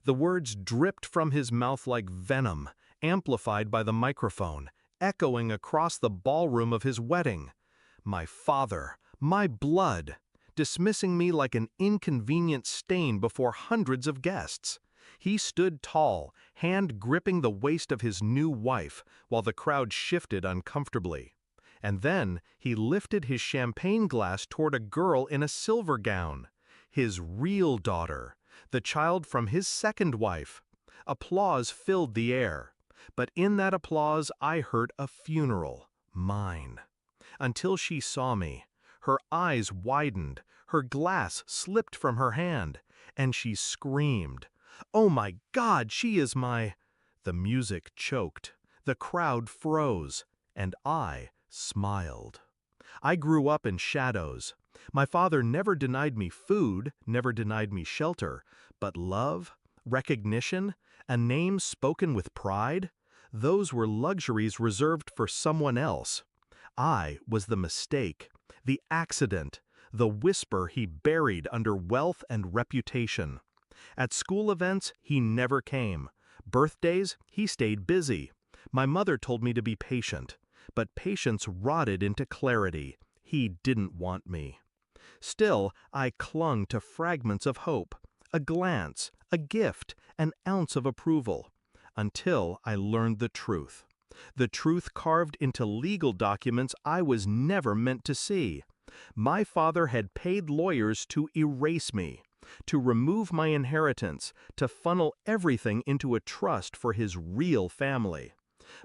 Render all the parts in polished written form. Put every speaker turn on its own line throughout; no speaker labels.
The words dripped from his mouth like venom, amplified by the microphone, echoing across the ballroom of his wedding. My father, my blood, dismissing me like an inconvenient stain before hundreds of guests. He stood tall, hand gripping the waist of his new wife, while the crowd shifted uncomfortably. And then he lifted his champagne glass toward a girl in a silver gown. His real daughter, the child from his second wife. Applause filled the air. But in that applause I heard a funeral, mine. Until she saw me, her eyes widened, her glass slipped from her hand, and she screamed, "Oh my God, she is my—" The music choked, the crowd froze, and I smiled. I grew up in shadows. My father never denied me food, never denied me shelter, but love, recognition, a name spoken with pride, those were luxuries reserved for someone else. I was the mistake, the accident, the whisper he buried under wealth and reputation. At school events, he never came. Birthdays, he stayed busy. My mother told me to be patient, but patience rotted into clarity. He didn't want me. Still, I clung to fragments of hope, a glance, a gift, an ounce of approval, until I learned the truth. The truth carved into legal documents I was never meant to see. My father had paid lawyers to erase me, to remove my inheritance, to funnel everything into a trust for his real family.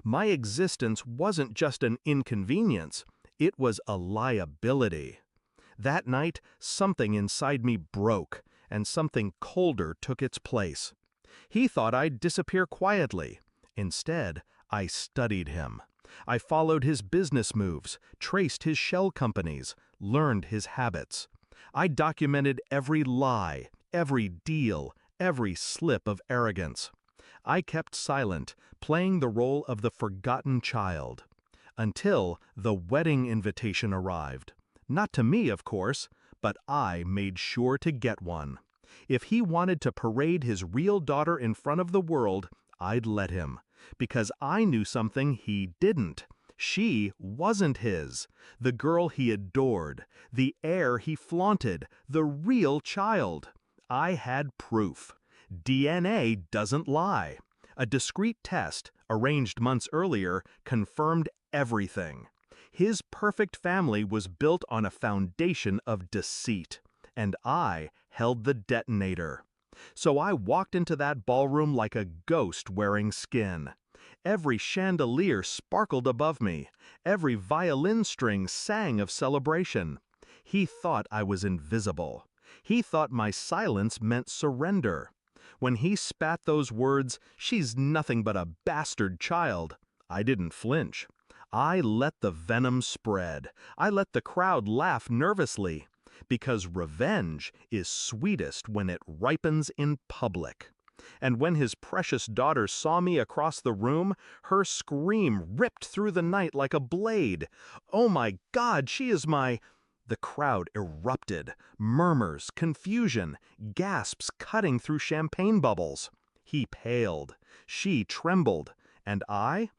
My existence wasn't just an inconvenience, it was a liability. That night, something inside me broke, and something colder took its place. He thought I'd disappear quietly. Instead, I studied him. I followed his business moves, traced his shell companies, learned his habits. I documented every lie, every deal, every slip of arrogance. I kept silent, playing the role of the forgotten child. Until the wedding invitation arrived. Not to me, of course, but I made sure to get one. If he wanted to parade his real daughter in front of the world, I'd let him. Because I knew something he didn't. She wasn't his. The girl he adored, the heir he flaunted, the real child. I had proof. DNA doesn't lie. A discreet test, arranged months earlier, confirmed everything. His perfect family was built on a foundation of deceit, and I held the detonator. So I walked into that ballroom like a ghost wearing skin. Every chandelier sparkled above me. Every violin string sang of celebration. He thought I was invisible. He thought my silence meant surrender. When he spat those words, "She's nothing but a bastard child," I didn't flinch. I let the venom spread. I let the crowd laugh nervously. Because revenge is sweetest when it ripens in public. And when his precious daughter saw me across the room, her scream ripped through the night like a blade. "Oh my God, she is my—" The crowd erupted, murmurs, confusion, gasps cutting through champagne bubbles. He paled, she trembled, and I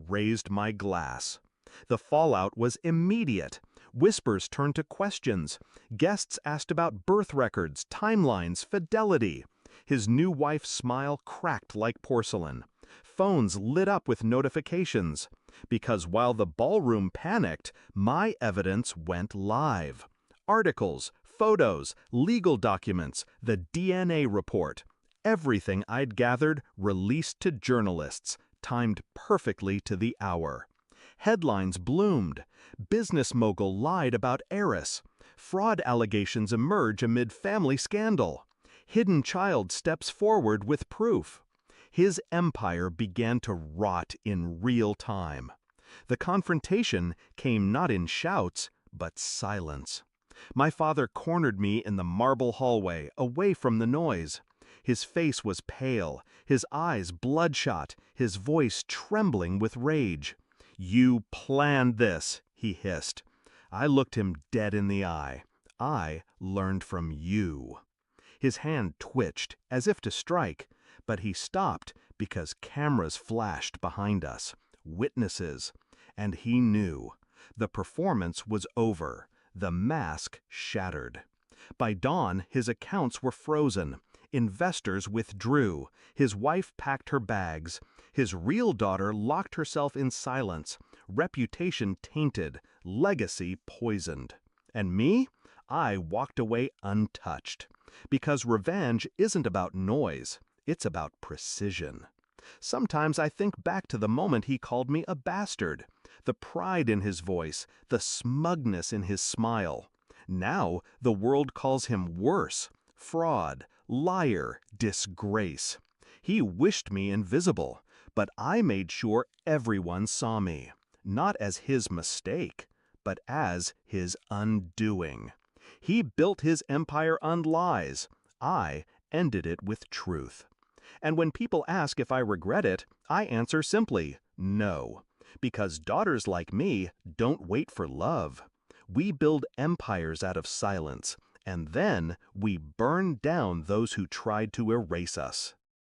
raised my glass. The fallout was immediate. Whispers turned to questions. Guests asked about birth records, timelines, fidelity. His new wife's smile cracked like porcelain. Phones lit up with notifications. Because while the ballroom panicked, my evidence went live. Articles, photos, legal documents, the DNA report. Everything I'd gathered released to journalists, timed perfectly to the hour. Headlines bloomed. Business mogul lied about heiress. Fraud allegations emerge amid family scandal. Hidden child steps forward with proof. His empire began to rot in real time. The confrontation came not in shouts, but silence. My father cornered me in the marble hallway, away from the noise. His face was pale, his eyes bloodshot, his voice trembling with rage. "You planned this," he hissed. I looked him dead in the eye. "I learned from you." His hand twitched, as if to strike, but he stopped because cameras flashed behind us, witnesses, and he knew. The performance was over, the mask shattered. By dawn, his accounts were frozen. Investors withdrew. His wife packed her bags. His real daughter locked herself in silence. Reputation tainted, legacy poisoned. And me? I walked away untouched. Because revenge isn't about noise, it's about precision. Sometimes I think back to the moment he called me a bastard, the pride in his voice, the smugness in his smile. Now the world calls him worse: fraud, liar, disgrace. He wished me invisible, but I made sure everyone saw me, not as his mistake, but as his undoing. He built his empire on lies. I ended it with truth. And when people ask if I regret it, I answer simply, no. Because daughters like me don't wait for love. We build empires out of silence, and then we burn down those who tried to erase us.